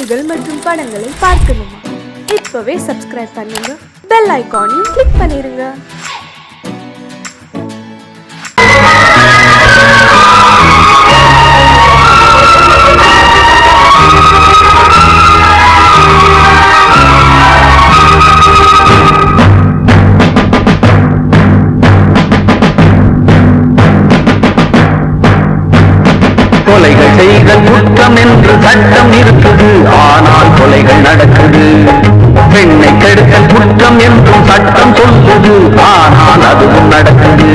செய்திகள் மற்றும் படங்களை பார்க்கணுமா? இப்பவே சப்ஸ்கிரைப் பண்ணுங்க, பெல் ஐகானையும் கிளிக் பண்ணிருங்க. கொலைகள் செய்தல் குற்றம் என்று சட்டம் இருக்குது, ஆனால் கொலைகள் நடக்குது. பெண்ணை கெடுத்தல் குற்றம் என்றும் சட்டம் சொல்லுது, ஆனால் அதுவும் நடக்குது.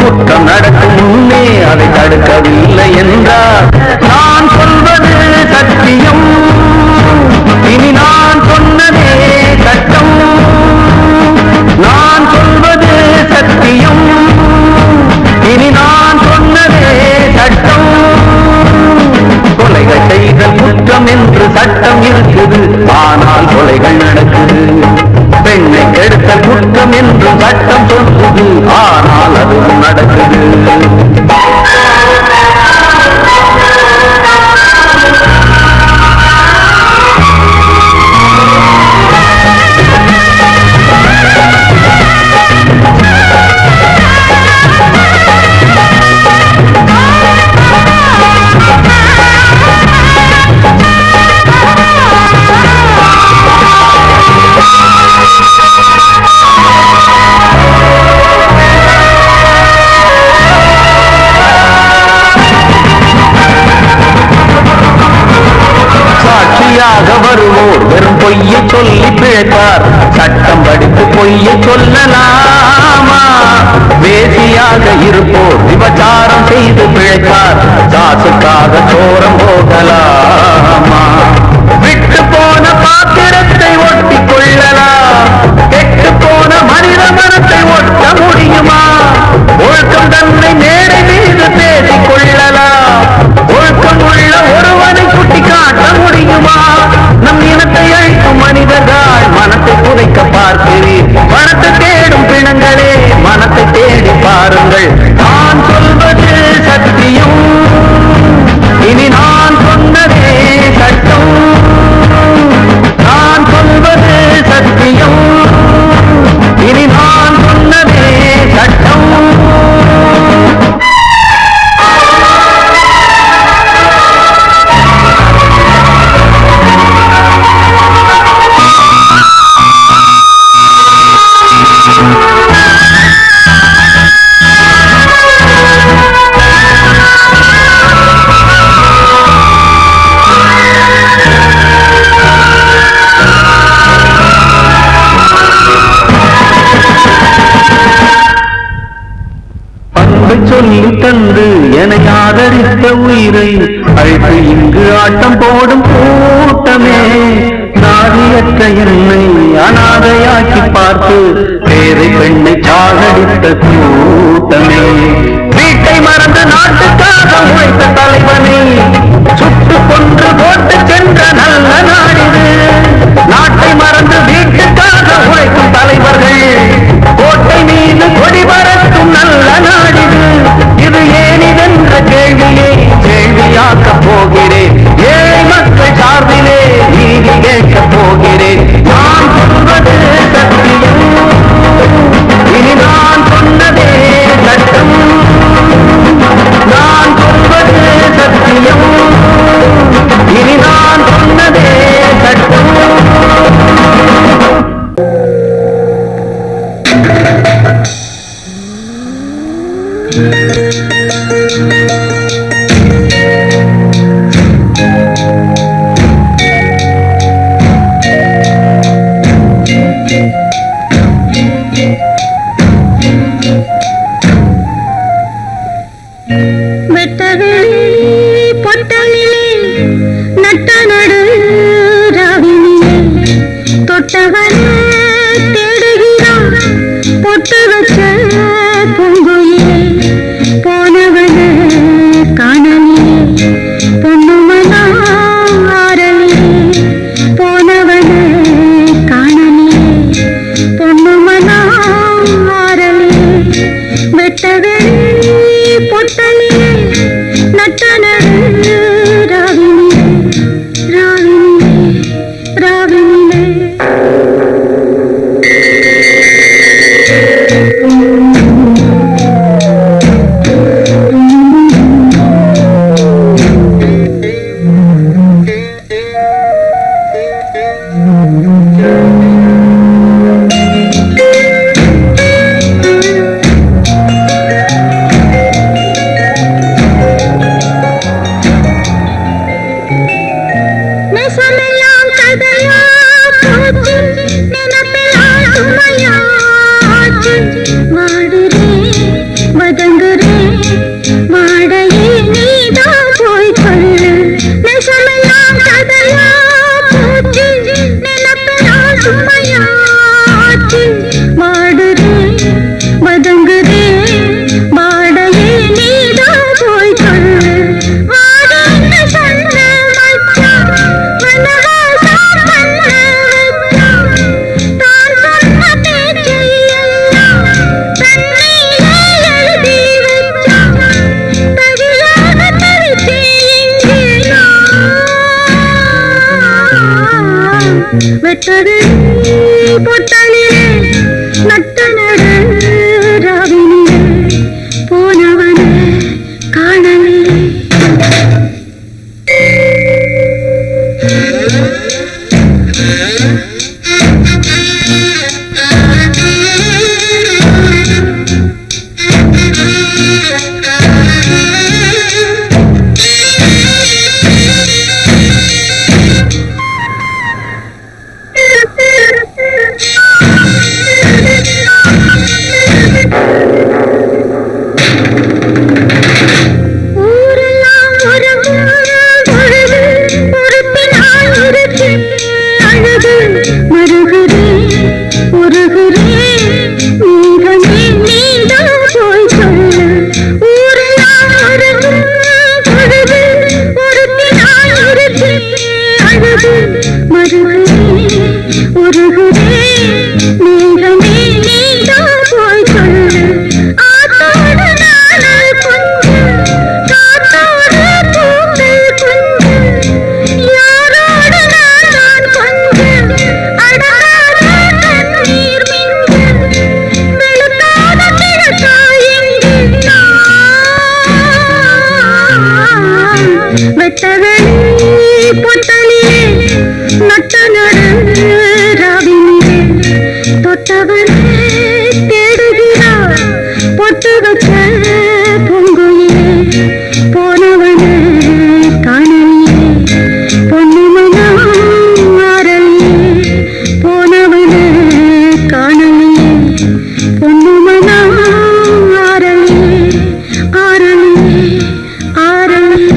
குற்றம் நடக்கும் முன்னே அதை தடுக்கவில்லை என்றால் நான் சொல்வது சத்தியம், இனி நான் சொன்னதே சட்டம். நான் சொல்வது சத்தியம், இனி நான் சொன்னதே சட்டம். கொலைகள் செய்தல் குற்றம் என்று சட்டம் இருக்குது, ஆனால் கொலைகள் நடக்குது. பெண்ணை கெடுத்தல் குற்றம் என்று சட்டம் சொல்லுது, ஆனால் அதுவும் நடக்குது. வருவோர் வெறும் பொய்யை சொல்லி பிழைப்பார், சட்டம் படித்து பொய்யை சொல்லலாமா? வேசியாக இருப்போர் விபச்சாரம் செய்து பிழைப்பார், காசுக்காக சோரம் போகலாமா? விட்டு போன பாத்திரத்தை ஒட்டி கொள்ளலாம், கெட்டு போன மனித மனத்தை ஒட்ட முடியுமா? ஒழுக்கம் தன்னை மேடை மீது பேசிக் கொள்ளலாம், ஒழுக்கம் உள்ள ஒருவனை சுட்டி காட்ட முடியுமா? நம் இனத்தை அழிக்கும் மனிதர்கள் மனத்தை புதைக்க பார்க்கிறீர். மனத்தை தேடும் பிணங்களே, மனத்தை தேடி பாருங்கள். நான் சொல்வது சத்தியம், இனி நான் சொன்னதே சட்டம். நான் சொல்வது சத்தியம், இனி நான் சொன்னதே சட்டம். சொல்லி தந்து என ஆதரித்த உயிரை அழைத்து இங்கு ஆட்டம் போடும் கூட்டமே, நாதியற்ற என்னை அனாதையாக்கி பார்த்து பேரை பெண்ணை சாகடித்த கூட்டமே, வீட்டை மறந்து நாட்டுக்காக உழைத்த தலைவனை சுட்டு கொன்று போட்டு சென்ற நல்ல நாடிது. நாட்டை மறந்து வீட்டுக்காக உழைக்கும் தலைவர்கள் கோட்டை மீது கொடி பறக்கும் நல்ல நாடிது. இது ஏனிதென்ற கேள்வியை கேள்வியாக்கப் போகிறேன். ஏழை நெசமெல்லாம் கதையா போச்சு நினைப்பெல்லாம் சுமையாச்சு வாடுறேன் வதங்குறேன் வாடையே நீதான் போய் சொல்லு நெசமெல்லாம் கதையா போச்சு நினைப்பெல்லாம் சுமையாச்சு வாடுறேன் வதங்குறேன் வாடையே நீதான் போய் சொல்லு வாடன்னு சொன்ன மச்சான் வனவாசா பண்ண வச்சான் தான் சொன்ன பேச்சை எல்லாம் தண்ணியிலே எழுதி வச்சான் தவியாக தவித்தேன் இங்கே நான் வெட்டது பொட்டலிலே நட்ட நடு ராவினிலே போனவனே காணவில்லை ஊரெல்லாம் உறங்கும் பொழுது பொறுப்பினால் இருக்கு அழுது மருகுறேன் உருகுறேன் நீகமே நீதான் போய் சொல்லு ஊரெல்லாம் உறங்கும் பொழுது பொறுப்பினால் இருக்கு அழுது மருகுறேன் உருகுறேன் நீகமே நீதான் போய் சொல்லு ஆத்தோடு நாள் கொஞ்சம் காத்தோடு பூக்கள் கொஞ்சம் யாரோடு நான் கொஞ்சம் அடராத கண்ணீர் மிஞ்சம் வெளுக்காத கிழக்காய் எங்கே நான் வெட்டவெளி பொட்டலிலே நட்ட நடு ராவினிலே தொட்டவனே தேடுகிறார் பொட்டு வச்ச பூங்குயிலே போனவனே காணலியே பொன்னிமனா ஆரலியே போனவனே காணலியே பொன்னிமனா ஆரலியே ஆரலியே ஆரலியே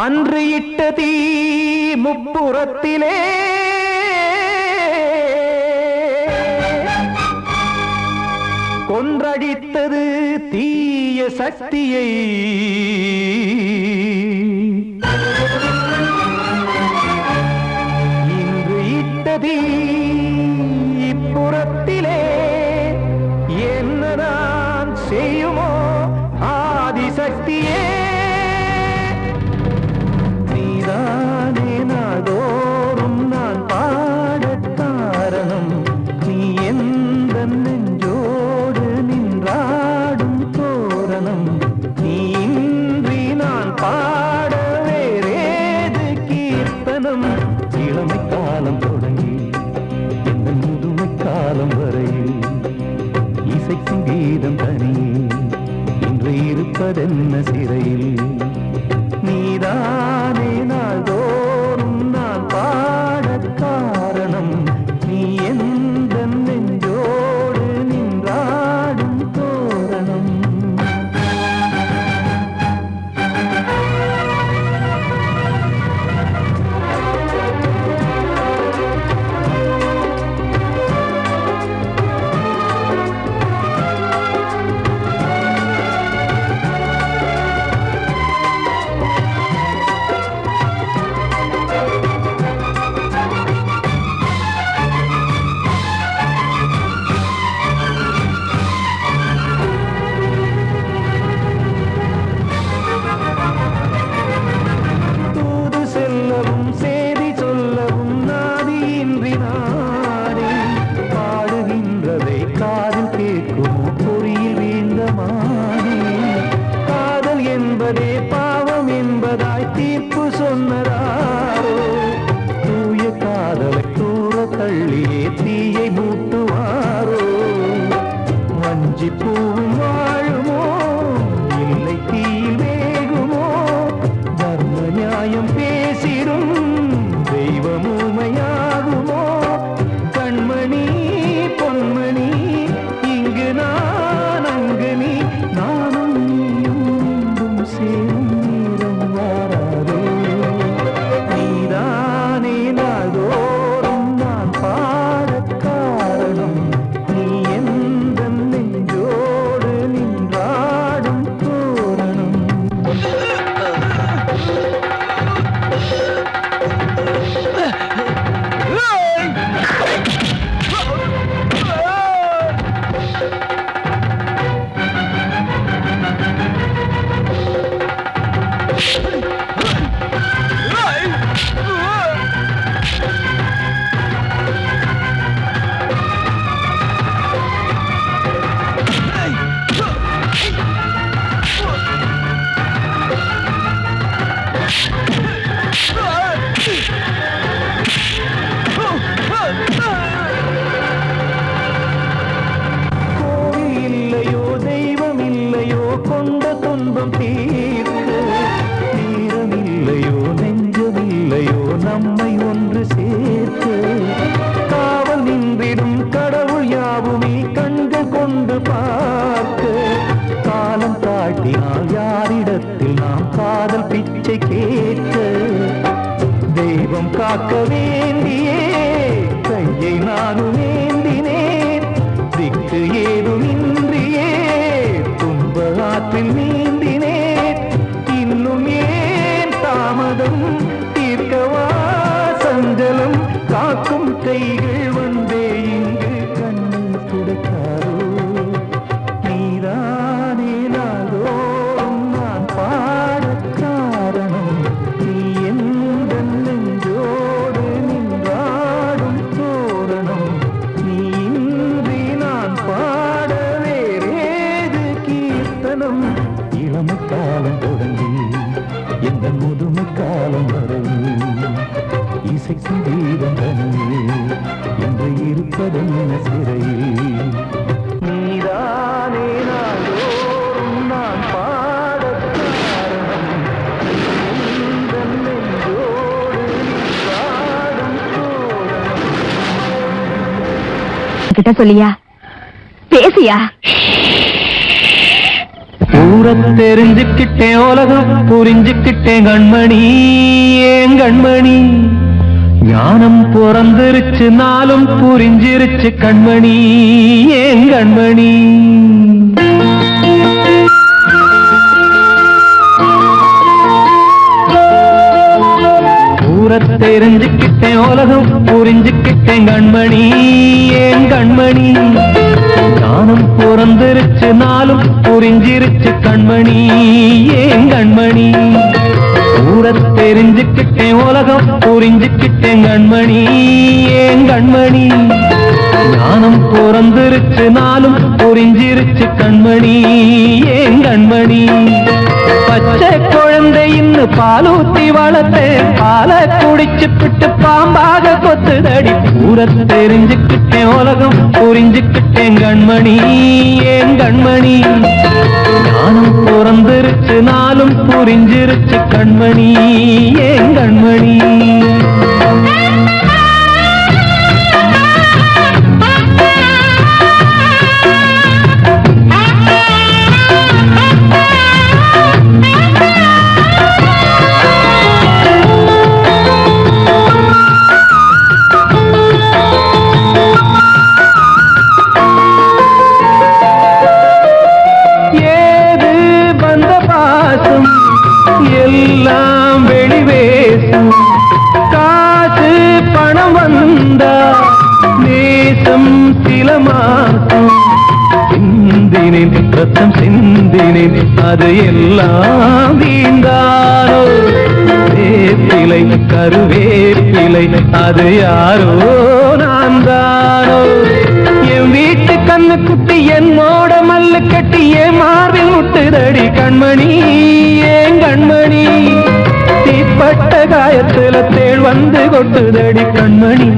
அன்று இட்ட தீ முப்புறத்திலே கொன்றடித்தது தீய சக்தியை இன்று இட்ட தீ இப்புறத்திலே என்னதான் செய்யுமோ ஆதிசக்தியே நீதானே நாள்தோறும் நான் பாடக் காரணம் நீ எந்த நெஞ்சோடு நின்றாடும் தோரணம் நீ இன்றி நான் பாட வேறேது கீர்த்தனம் இளமை காலம் தொடங்கி எந்த முதுமை காலம் வரையில் இசைக்கும் கீதம் தனியே இன்று இருப்பதென்ன சிறையில் நீதானே நாள்தோறும் நான் பாடக் காரணம் நீ எந்த நெஞ்சோடு நின்றாடும் தோரணம் பூவும் வாழுமோ இல்லை தீயில் வேகுமோ தர்ம நியாயம் பேசி தெய்வமூமையாகுமோ கண்மணி பொன்மணி இங்கு நான் அங்கு நீ நானும் நீயும் மீண்டும் சேரும் நேரம் வாராதே நீதானே நாள்தோறும் நான் பாடக் காரணம் நீ எந்த நெஞ்சோடு நின்றாடும் தோரணம் கோவில் இல்லையோ தெய்வம் இல்லையோ கொண்ட துன்பம் தீர்க்க நேரம் இல்லையோ நெஞ்சம் இல்லையோ நம்மை ஒன்று சேர்க்க காவல் நின்றிடும் கடவுள் யாவுமே கண்கள் கொண்டு பார்க்க காலம் தாட்டினால் யாரிடத்தில் நாம் காதல் பிச்சை கேட்க தெய்வம் காக்க வேண்டியே கையை நானும் ஏந்தினேன் திக்கு ஏதுமின்றியே துன்ப ஆற்றில் நீந்தினேன் இன்னும் ஏன் தாமதம் தீர்க்கவா சஞ்சலம் காக்கும் கைகள் வந்தே இங்கு கண்ணீர் துடைக்காரோ நீதானே நாளோறும் நான் பாடக் காரணம் நீ எந்த நெஞ்சோடு நின்றாடும் தோரணம் நீ இன்றி நான் பாட வேறேது கீர்த்தனம் இளமை காலம் தொடங்கி எந்த முதுமை காலம் வரை இசைக்கு தீபம் தனியே என்று இருப்பதென்ன சிறையில் நீதானே நாளோறும் நான் பாடக் காரணம் எந்த நெஞ்சோடு நின்றாடும் தோரணம் கிட்ட சொல்லியா பேசியா ஊரத் தெரிஞ்சுக்கிட்டேன் உலகம் புரிஞ்சுக்கிட்டேன் கண்மணி ஏன் கண்மணி ஞானம் பிறந்திருச்சு நாளும் புரிஞ்சிருச்சு கண்மணி ஏன் கண்மணி ஊரத் தெரிஞ்சுக்கிட்டேன் உலகம் புரிஞ்சுக்கிட்டேன் கண்மணி ஏன் கண்மணி ஞானம் பிறந்திருச்சு நாளும் புரிஞ்சிருச்சு கண்மணி ஏன் கண்மணி ஊரத் தெரிஞ்சுக்கிட்டேன் உலகம் புரிஞ்சுக்கிட்டேன் கண்மணி ஏன் கண்மணி ஞானம் பிறந்திருச்சு நாளும் புரிஞ்சிருச்சு கண்மணி ஏன் கண்மணி பச்சை குழந்தை இன்னும் பாலூத்தி வளர்த்தேன் பாலை குடிச்சு பிட்டு பாம்பாக கொத்துதடி ஊரத் தெரிஞ்சுக்கிட்டேன் உலகம் புரிஞ்சுக்கிட்டேன் கண்மணி ஏன் கண்மணி ஞானம் பிறந்திருச்சு நாளும் புரிஞ்சிருச்சு கண்மணி ஏன் கண்மணி எல்லாம் வெளிவேசும் காசு பணம் வந்தா நேசம் சில மாசம் சிந்தினேன் ரத்தம் சிந்தினேன் அது எல்லாம் வீந்தாரோ வேப்பிலை கருவேப்பிலை அது யாரோ நான் தானோ என் வீட்டு கண்ணு குட்டி என்னோட மல்லு கட்டி என் மார்பில் முட்டுதடி கண்மணி ஏன் கண்மணி தீப்பட்ட காயத்துல தேள் வந்து கொட்டுதடி கண்மணி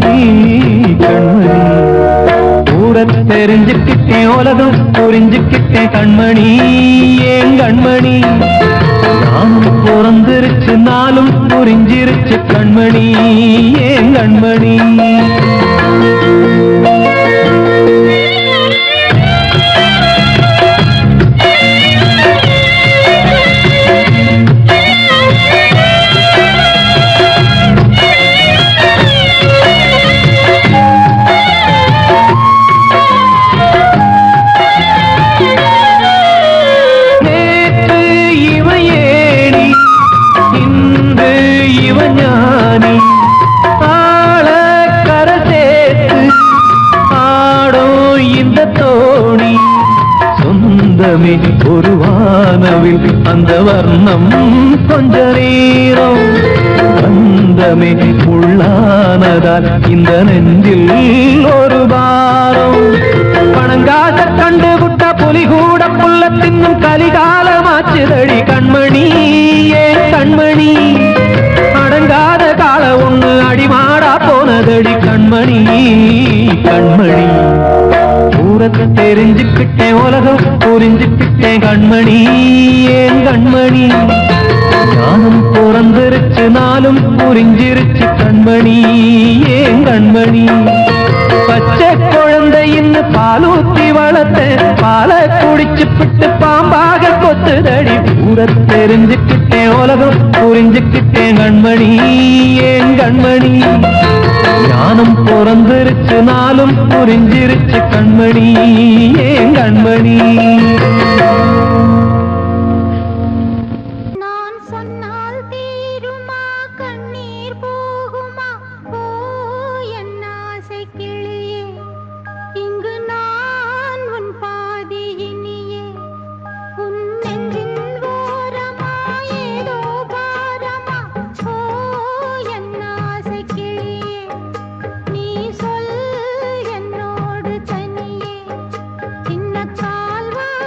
கண்மணி ஊரத் தெரிஞ்சுக்கிட்டேன் உலகம் புரிஞ்சுக்கிட்டேன் கண்மணி ஏன் கண்மணி நானும் பிறந்திருச்சு நாளும் புரிஞ்சிருச்சு கண்மணி ஏன் கண்மணி ஒரு வானவில் அந்த வர்ணம் கொஞ்ச நேரம் பந்தமே உள்ளானதால் இந்த நெஞ்சில் ஒரு பாரம் பணங்காச கண்டு விட்ட புலி கூட புல்ல தின்னும் கலிகாலமாச்சுதடி கண்மணி ஏன் கண்மணி அடங்காத கால ஒண்ணு அடிமாடா போனதடி கண்மணி கண்மணி ஊரத்தை தெரிஞ்சுக்கிட்டேன் உலகம் புரிஞ்சுக்கிட்டேன் கண்மணி ஏன் கண்மணி ஞானம் பிறந்திருச்சு நாளும் புரிஞ்சிருச்சு கண்மணி ஏன் கண்மணி பச்சை குழந்தையின்னு பாலூத்தி வளர்த்த பாலை குடிச்சு பிட்டு பாம்பாக கொத்துதடி ஊரத்தை தெரிஞ்சுக்கிட்டேன் உலகம் புரிஞ்சுக்கிட்டேன் கண்மணி ஏன் கண்மணி ஞானம் பிறந்திருச்சு நாளும் புரிஞ்சிருச்சு கண்மணி ஏன் கண்மணி நான் சொன்னால் தீருமா கண்ணீர் போகுமா ஓ என் ஆசை கிளியே இங்கு நான் உன் பாதி இனியே உன் நெஞ்சின் ஓரமா ஏதோ பாரமா ஓ என் ஆசை கிளியே நீ சொல் என்னோடு தனியே சின்ன கால்வாய்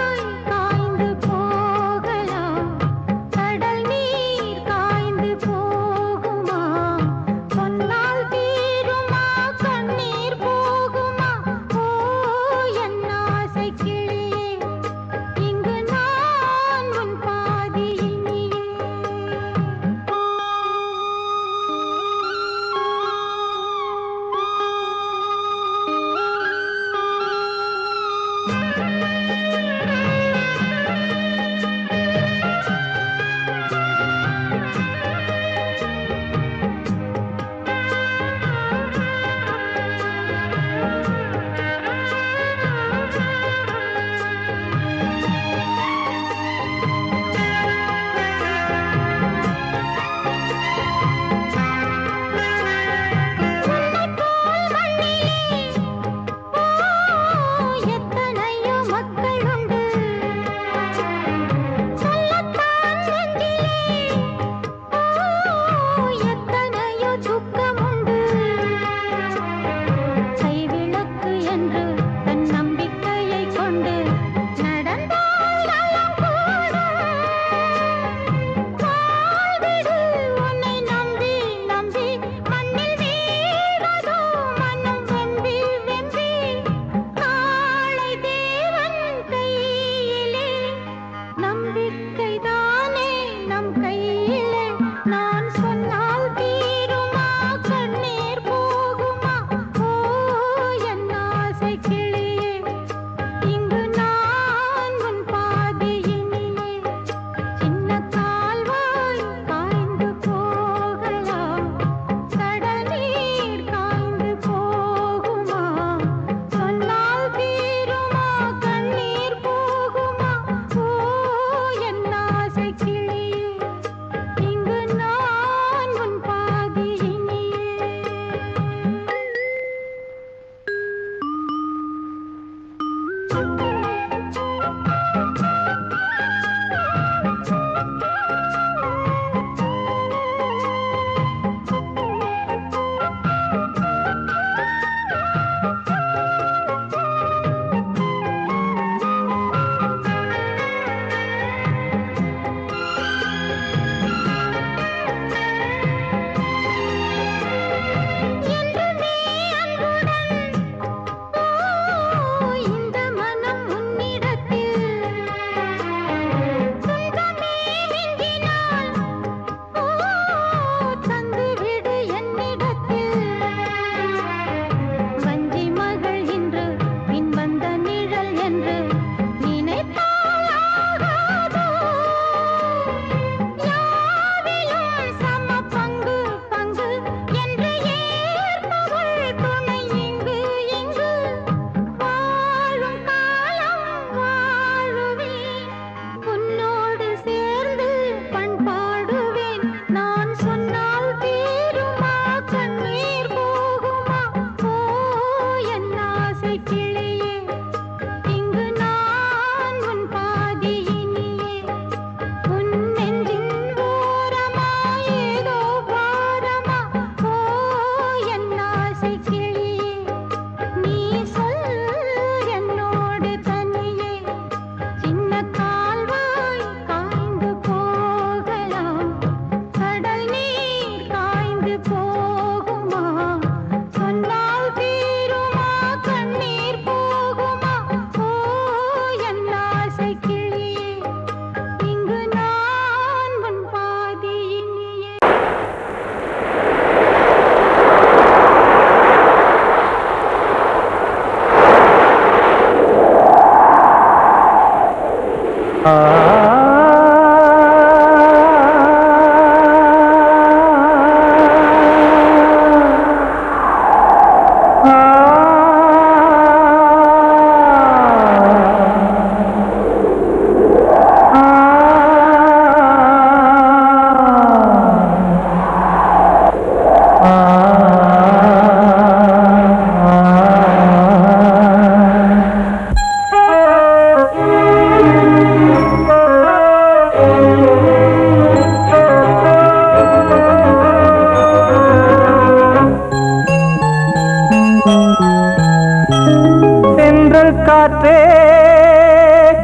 காற்றே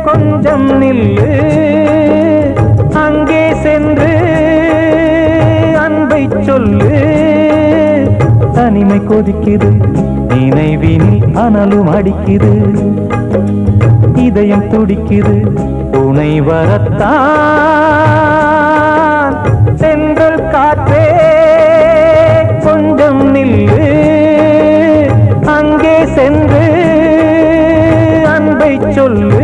கொஞ்சம் நில்லு, அங்கே சென்று அன்பை சொல்லு. தனிமை கொதிக்குது, நினைவினில் அனலும் அடிக்குது, இதயம் துடிக்குது, துணை வரத்தான். சென்றல் காற்றே கொஞ்சம் நில்லு, அங்கே சென்று அன்பை சொல்லு.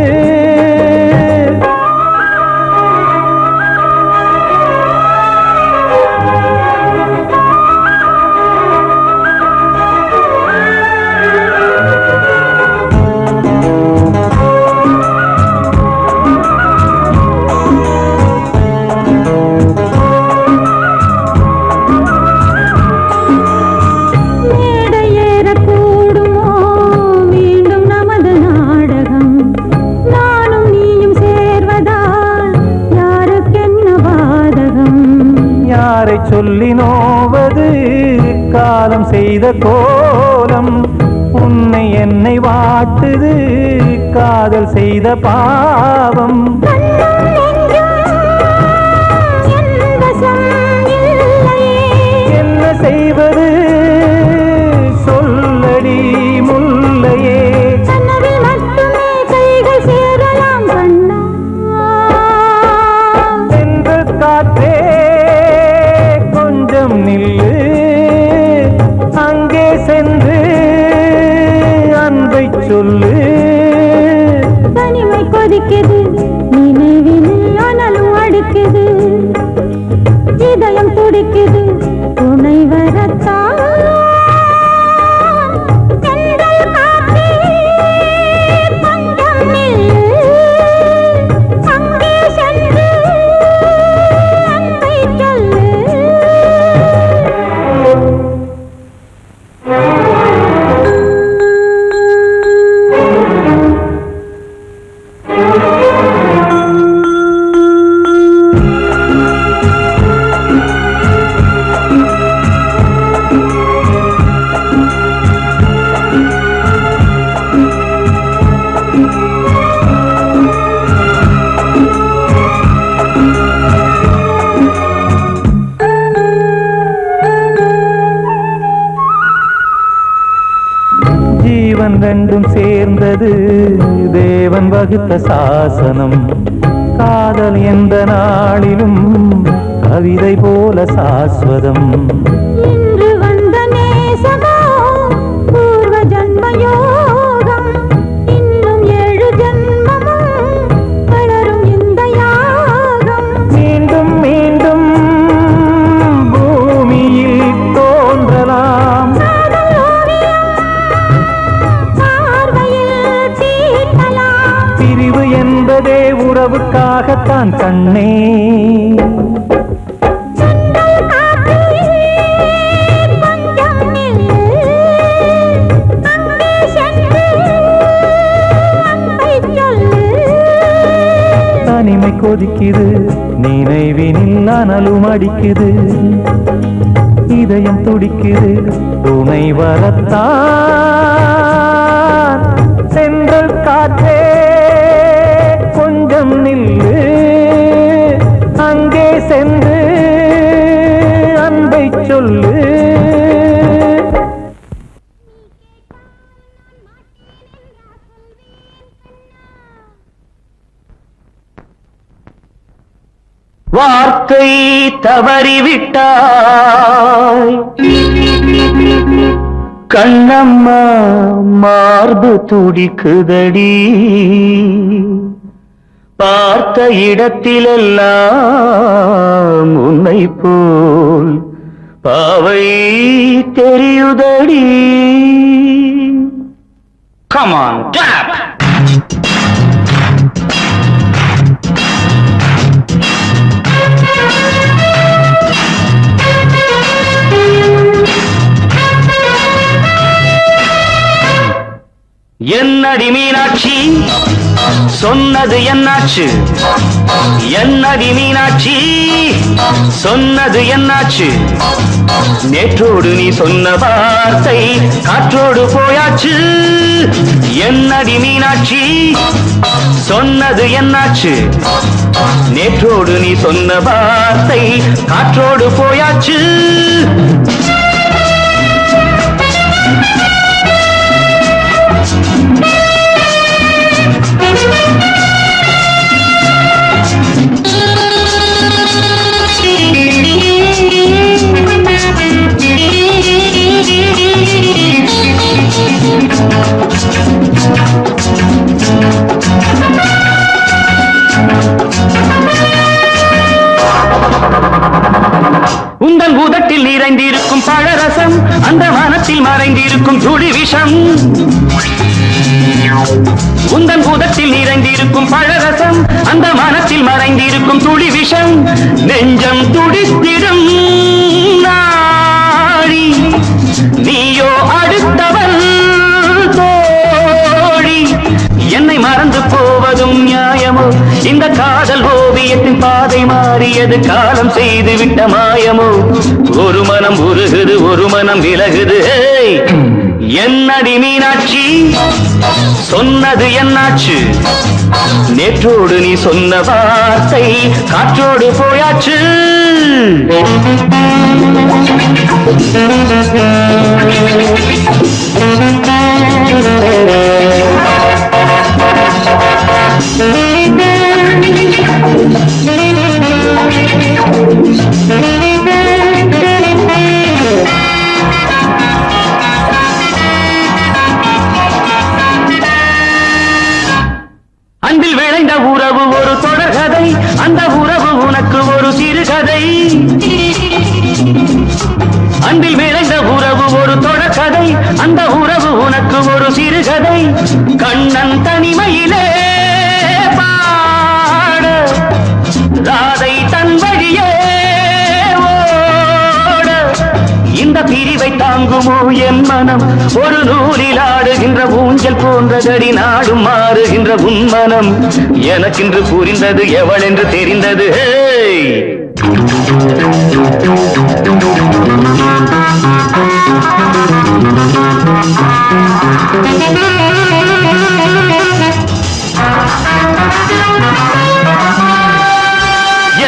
சொல்லி நோவது காலம் செய்த கோலம், உன்னை என்னை வாட்டுது காதல் செய்த பாவம். என்ன செய்வது சொல்லடி முல்லையே, சென்ற காற்றே நில்லு, அங்கே சென்று அன்பை சொல்லு. தனிமை கொதிக்குது, நினைவினில் அனலும் அடிக்குது, இதயம் துடிக்குது, துணை வரத்தான். ரெண்டும் சேர்ந்தது தேவன் வகுத்த சாசனம். காதல் எந்த நாளிலும் கவிதை போல சாஸ்வதம். இன்று வந்த நேசமோ பூர்வ ஜன்ம யோகம், இன்னும் 7 ஜன்மமும் வளரும் இந்த யாகம். மீண்டும் மீண்டும் பூமியில் தோன்றலாம், பிரிவு என்பதே உறவுக்காகத்தான் கண்ணே. தனிமை கொதிக்குது, நினைவினில் அனலும் அடிக்குது, இதயம் துடிக்குது, துணை வரத்தான். சென்றல் காற்றே கொஞ்சம் நில்லு, அங்கே சென்று அன்பை சொல்லு. வார்த்தை தவறிவிட்டாய் கண்ணம்மா, மார்பு துடிக்குதடி, பார்த்த இடத்திலெல்லாம் உன்னை போல் பாவை தெரியுதடி. Come on, clap! என்னடி மீனாட்சி சொன்னது என்னாச்சு? என்னடி மீனாட்சி சொன்னது என்னாச்சு? நேற்றோடு நீ சொன்ன வார்த்தை காற்றோடு போயாச்சு. என்னடி மீனாட்சி சொன்னது என்னாச்சு? நேற்றோடு நீ சொன்ன வார்த்தை காற்றோடு போயாச்சு. உந்தன் உதட்டில் நிறைந்திருக்கும் பழரசம், அந்த வானத்தில் மறைந்திருக்கும் துளி விஷம். உந்தன் உதட்டில் நிறைந்திருக்கும் பழரசம், அந்த வானத்தில் மறைந்திருக்கும் துளி விஷம். நெஞ்சம் துடித்திடும் நாடி, நீயோ அடுத்தவன் தோழி. என்னை மறந்து போவதும் நியாயமோ? இந்த காதல் ஓவியத்தின் பாதை மாறியது, காலம் செய்து விட்ட மாயமோ? ஒரு மனம் உருகுது, ஒரு மனம் விலகுது. என்னடி மீனாட்சி சொன்னது என்னாச்சு? நேற்றோடு நீ சொன்ன வார்த்தை காற்றோடு போயாச்சு. அன்பில் விளைந்த உறவு ஒரு தொடர்கதை, அந்த உறவு உனக்கு ஒரு சிறுகதை. அன்பில் விளைந்த உறவு ஒரு தொடர்கதை, அந்த உறவு உனக்கு ஒரு சிறுகதை. கண்ணன் தனிமையிலே பாட, ராதை தன் வழியே ஓட. இந்த பிரிவை தாங்குமோ என் மனம்? ஒரு நூலில் ஆடுகின்ற ஊஞ்சல் போன்றதடி, நாடும் மாறுகின்ற உன் மனம். எனக்கென்று புரிந்தது எவள் என்று தெரிந்தது.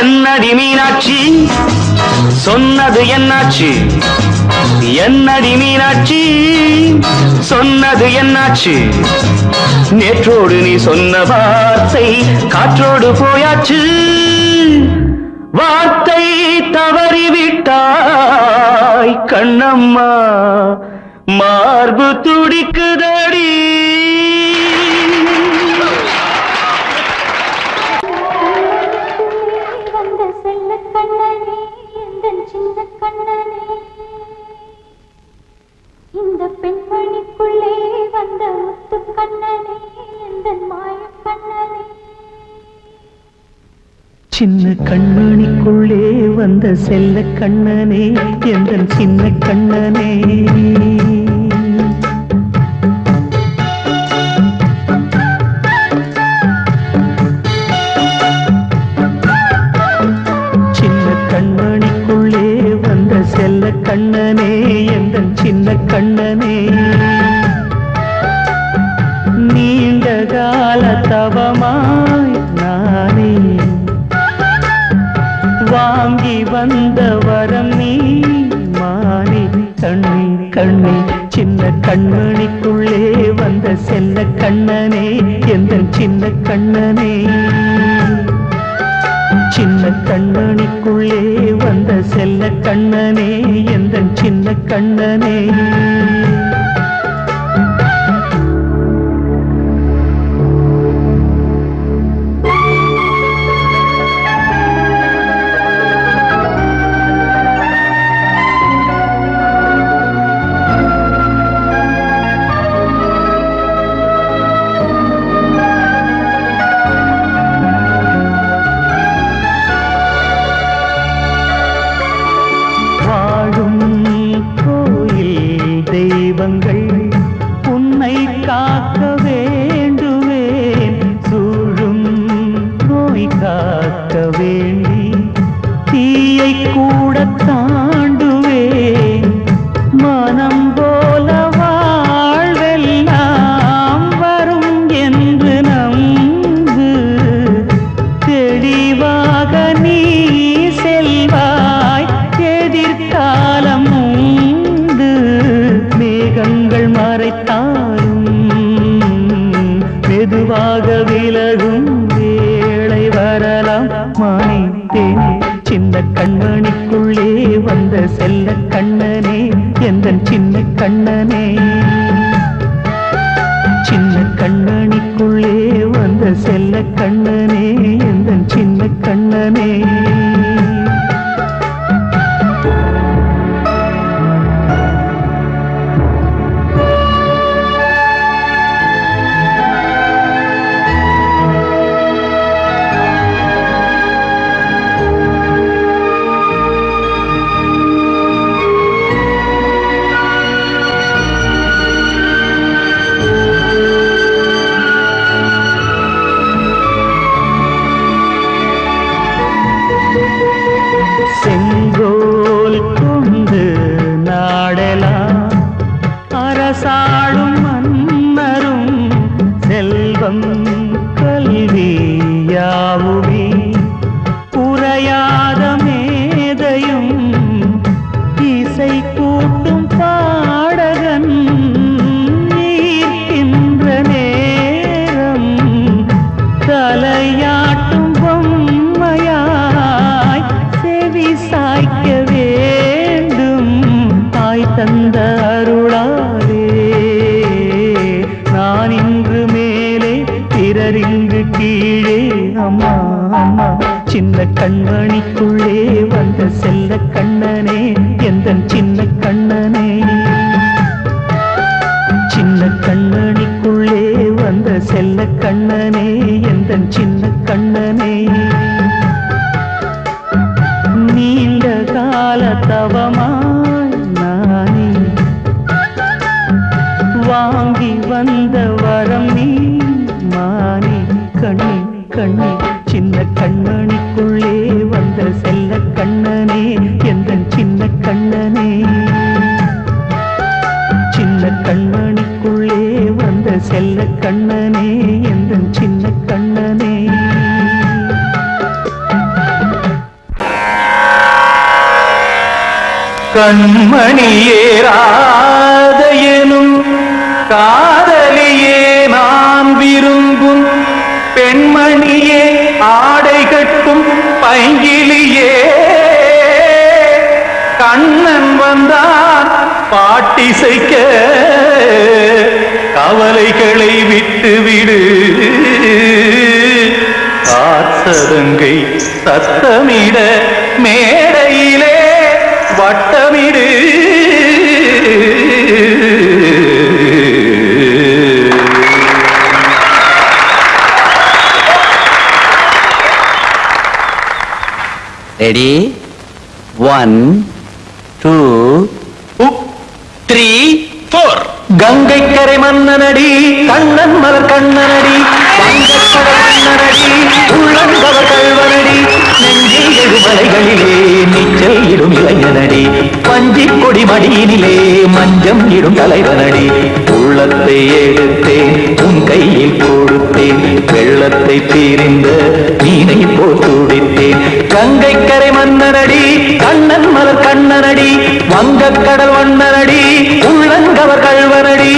என்னடி மீனாட்சி சொன்னது என்னாச்சு? என்னடி மீனாட்சி சொன்னது என்னாச்சு? நேற்றோடு நீ சொன்ன வார்த்தை காற்றோடு போயாச்சு. வார்த்தை தவறிவிட்டாய் கண்ணம்மா, மார்பு துடிக்குதடி. வந்த செல்ல கண்ணனே, எந்தன் சின்ன கண்ணனே, இந்த பெண்மணிக்குள்ளே வந்த முத்து கண்ணனே, எந்தன் மாய கண்ணனே. சின்ன கண்மணிக்குள்ளே வந்த செல்ல கண்ணனே, எந்தன் சின்ன கண்ணனே. சின்ன கண்மணிக்குள்ளே வந்த செல்ல கண்ணனே, எந்தன் சின்ன கண்ணனே. நீண்ட கால தவமாய் நானே வாங்கி வந்த வரம் நீ மானே. கண்ணே கண்ணே சின்ன கண்மணிக்குள்ளே வந்த செல்ல கண்ணனே, எந்தன் சின்ன கண்ணனே. சின்ன கண்மணிக்குள்ளே வந்த செல்ல கண்ணனே, எந்தன் சின்ன கண்ணனே. எந்தன் சின்ன கண்ணனே சின்ன கண்ணனிக்குள்ளே வந்த செல்ல கண்ணனே எந்தன் சின்ன கண்ணனே செங்கோல் கொண்டு நாடலாம் அரசாளும் மன்னரும் செல்வம் கல்வியாவுமே குறையாத மேதையும் இசை கூட்டும் பாடகன் ஈர்க்கின்ற நேரம் தலையாட்டும் பொம்மையாய் செவி சாய்க்க வேண்டும் தாய் தந்த அருளாலே நான் இன்று மேலே பிறரிங்கு கீழே அம்மா அம்மா சின்ன கண்மணிக்குள்ளே வந்த செல்ல கண்ணனே எந்தன் சின்ன கண்ணனே சின்ன கண்ணனிக்குள்ளே வந்த செல்ல கண்ணனே எந்தன் சின்ன கண்ணனே நீண்ட கால தவமாய் நானே வாங்கி வந்த வரம் நீ மானே கண்ணே கண்ணே சின்ன கண்ணனிக்குள்ளே வந்த செல்ல கண்ணனே எந்தன் சின்ன கண்ணனே சின்ன கண்ணனிக்குள்ளே வந்த செல்ல கண்ணனே எந்தன் சின்ன கண்ணனே கண்மணியேராத எனும் காதலியே நான் விரும்பும் பெண்மணியே ஆடை கட்டும் பைங்கிலியே கண்ணன் வந்தான் பாட்டிசைக்க கவலைகளை விட்டுவிடு காசதங்கை சத்தமிட மேடையிலே வட்டமிடு ரெடி 1 2 3 4 கங்கை கரை மன்னனடி கண்ணன் மலர் கண்ணனடி வங்கக்கடல் மன்னனடி உள்ளங்கவர் கல்வனடி நெஞ்சில் எழுமலைகளிலே நீச்சல் இடும் இளைஞனடி பஞ்சி கொடி மடியினிலே மஞ்சம் இடும் தலைவனடி உள்ளத்தை எடுத்தேன் உன் கையில் கொடுத்தேன் வெள்ளத்தை தீரிந்த மீனை போல் துடித்தேன் கங்கை கரை மன்னனடி கண்ணன் மலர் கண்ணனடி வங்கக்கடல் வண்ணனடி உள்ளங்கவர் கல்வனடி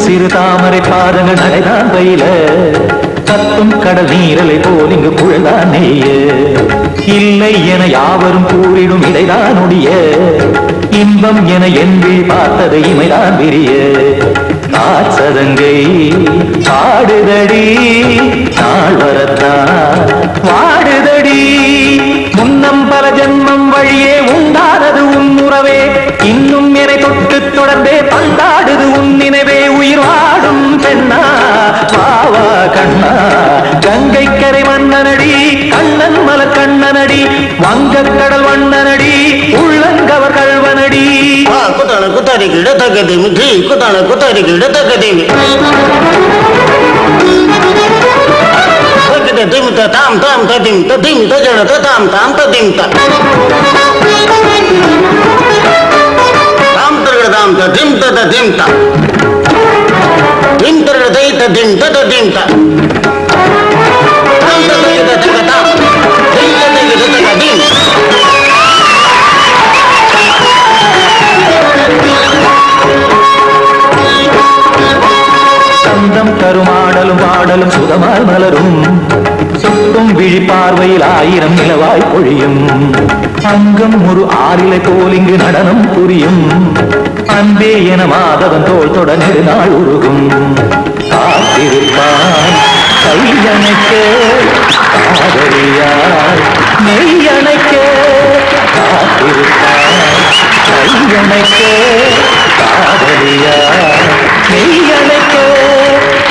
சிறு தாமரை பாதங்கள் நடைதான் பயில கத்தும் கடல் நீரலை போல் இங்கு புழதான் நெய்ய இல்லை என யாவரும் கூறிடும் இடைதான் ஒடிய இன்பம் என என்று பார்த்தது இமைதான் விரிய காசதங்கை பாடுதடி நாள் வரத்தான் வாடுதடி முன்னம் பல ஜென்மம் வழியே உண்டானது உன் உறவே இன்னும் என்னை தொட்டு தொடர்ந்தே பந்தாடுது உன் நினைவே உயிர் வாடும் பெண்ணா வாவா கண்ணா கங்கை கரை மன்னனடி கண்ணன் மலர் கண்ணனடி வங்கக்கடல் வண்ணனடி உள்ளங்கவர் கல்வனடி குத்தான குத்தாரி கிட தக்கதேவி ஜி குத்தான குத்தாரி கிட தக்கதேவி ta tam tam ta dim ta jada ta tam tam ta dim ta tam targa tam ta dim ta dim ta dim targa dai ta dim ta dim ta tam ta dai ta tam dim ta dai ta dim சந்தம் கருமாடலும் பாடலும் சுதமாய் மலரும் சுற்றும் விழி பார்வையில் 1000 நிலவாய் பொழியும் அங்கம் ஒரு ஆறிலை போல் இங்கு நடனம் புரியும் அன்பே என மாதவன் தோள் தொட நெடுநாள் உருகும் காத்திருப்பான் கையணைக்க காதலியார் மெய்யணைக்க காத்திருப்பான் கையணைக்க காதலியார் மெய்யணைக்க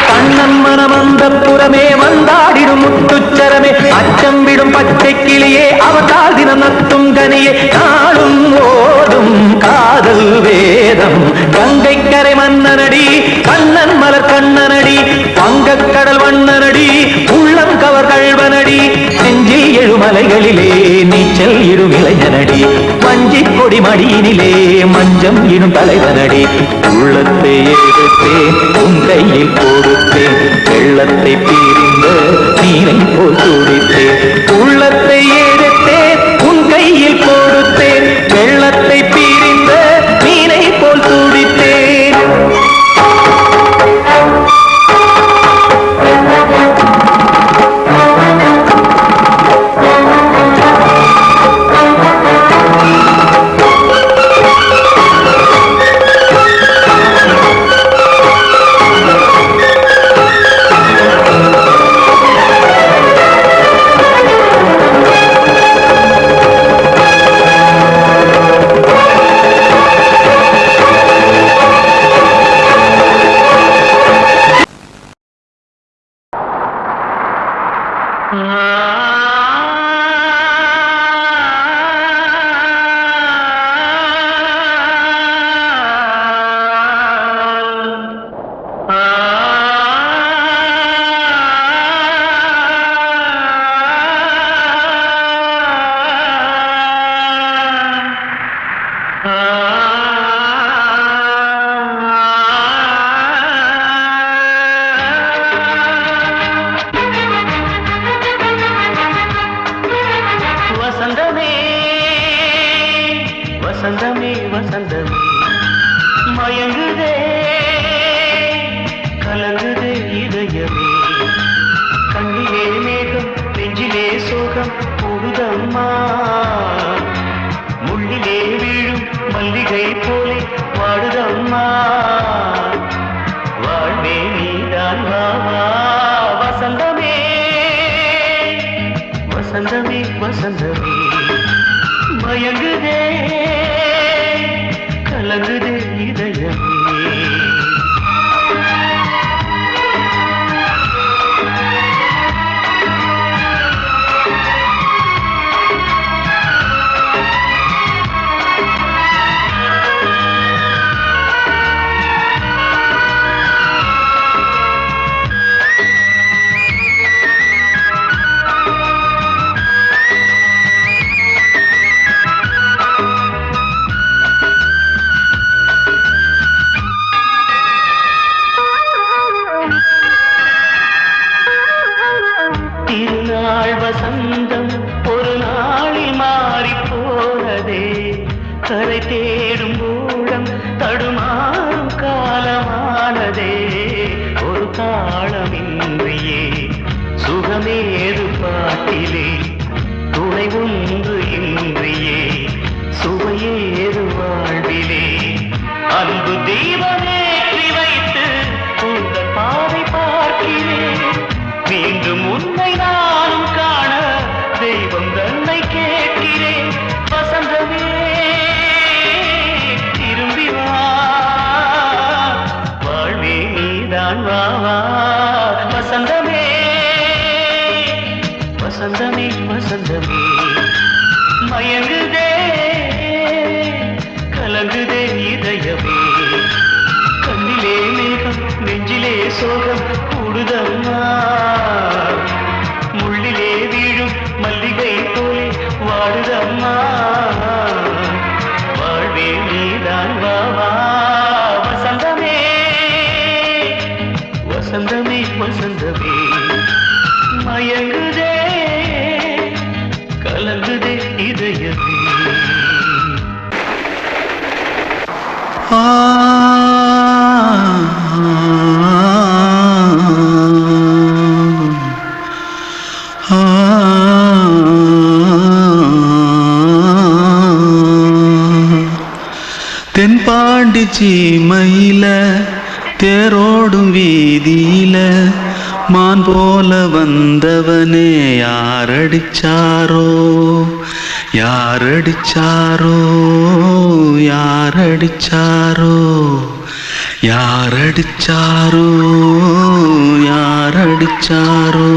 கண்ணன் மனமந்த புறமே வந்தாடிடும் முத்துச்சரமே அச்சம் விடும் பச்சை கிளியே அவதால் தினம் நத்தும் கனியே நாளும் ஓடும் காதல் வேதம் கங்கை கரை மன்னனடி கண்ணன் மலர் கண்ணனடி வங்கக் கடல் வண்ணனடி உள்ளம் கவர் கழ்வனடி நெஞ்சில் எழுமலைகளிலே நீச்சல் இடும் இளைஞனடி வஞ்சிக் கொடி மடியினிலே மஞ்சம் இடும் தலைவனடி உள்ளத்தை எடுத்தேன் உன் கையில் கொடுத்தேன் வெள்ளத்தை பிரிந்த நீரை போல் துடித்தேன் உள்ளத்தை எடுத்தேன் உன் கையில் கொடுத்தேன் வெள்ளத்தை பிரிந்த நீரை போல் துடித்தேன் வசந்தமே வசந்தமே மயங்குதே கலங்குதே இதயமே கண்ணிலே மேகம் நெஞ்சிலே சோகம் கூடுதம்மா முள்ளிலே வீழும் மல்லிகை போலே வாடுதம்மா வாழ்வே நீதான் வாவா வசந்தமே வசந்தமே வசந்தமே மயங்குதே கலங்குதே இதயமே திருநாள் வசந்தம் ஒரு நாளில் மாறி போனதே கரை தேடும் ஊழம் தடுமாறும் காலமானதே ஒரு தாளமின்றியே சுகமேது பாட்டிலே துணை ஒன்று இன்றியே சுவையேது வாழ்விலே அன்பு தீபமேற்றி வைத்து உங்கள் பாதை பார்க்கிறேன் மீண்டும் உன்னை நானும் காண தெய்வம் தன்னை கேட்கிறேன் வசந்தமே திரும்பி வா வாழ்வே நீதான் வா வா வசந்தமே வசந்தமே வசந்தமே மயங்குதே கலங்குதே இதயமே கண்ணிலே மேகம் நெஞ்சிலே சோகம் கூடுதம்மா முள்ளிலே தென்பாண்டி சீமையில தேரோடும் வீதியில மான் போல வந்தவனே யாரடிச்சாரோ யாரடிச்சாரோ யாரடிச்சாரோ யாரடிச்சாரோ யாரடிச்சாரோ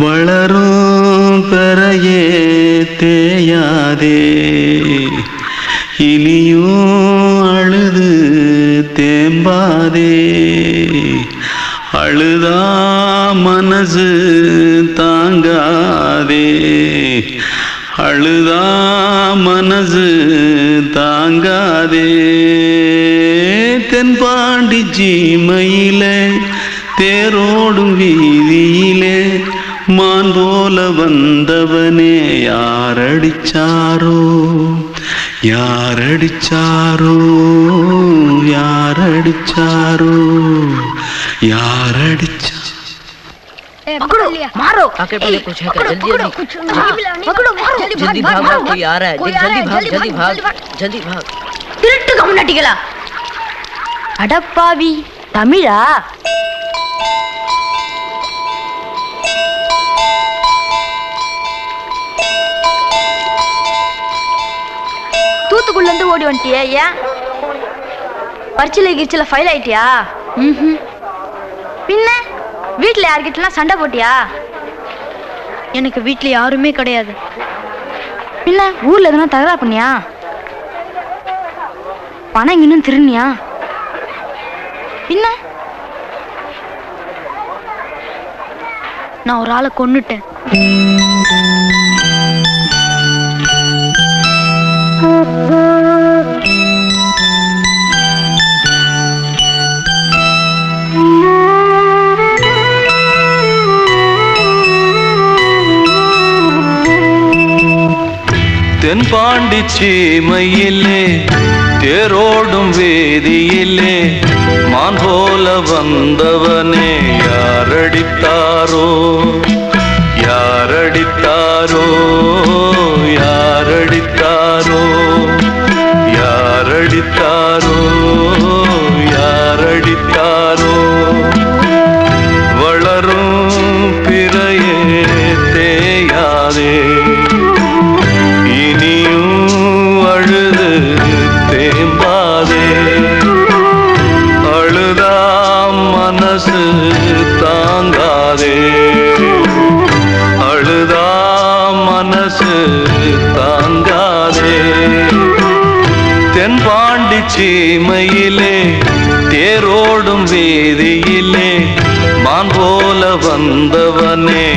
வளரும் பெறையே தேயாதே இனியும் அழுது தேம்பாதே அழுதா மனசு தாங்காதே அழுதா மனசு தாங்காதே தென்பாண்டி சீமையிலே தேரோடும் வீதியிலே மான் போல வந்தவனே யாரடிச்சாரோ யாரடிச்சாரோ யாரடிச்சாரோ யாரடிச்சா पकड़ो मारो आके पहले कुछ है क्या जल्दी पकड़ो मारो जल्दी भाग भाग कोई आ रहा है जल्दी भाग जल्दी भाग திருட்டு கம்முனாட்டிகளா அடப்பாவி தமிழா தூத்துக்குள்ள இருந்து ஓடி வந்துட்டியா ஏன் பரிச்சையில கிரிச்சில ஃபைல் ஆயிட்டியா பின்ன வீட்டுல யார்கிட்டலாம் சண்டை போட்டியா எனக்கு வீட்டுல யாருமே கிடையாது பின்ன ஊர்ல எதுனா தகராறு பண்ணியா பணம் இன்னும் திருநியா பின்ன நான் ஒரு ஆளை கொன்னுட்டேன் தென்பாண்டி சீமையிலே தேரோடும் வேதியிலே மான் போல வந்தவனே யாரடித்தாரோ யாரடித்தாரோ யாரடித்தாரோ யாரடித்தாரோ யாரடித்தாரோ வளரும் பிறையே தேயாதே அழுது தேம்பாதே அழுதா மனசு தாங்காதே அழுதா மனசு தாங்காதே தென்பாண்டி சீமையிலே தேரோடும் வேதியிலே மான் போல வந்தவனே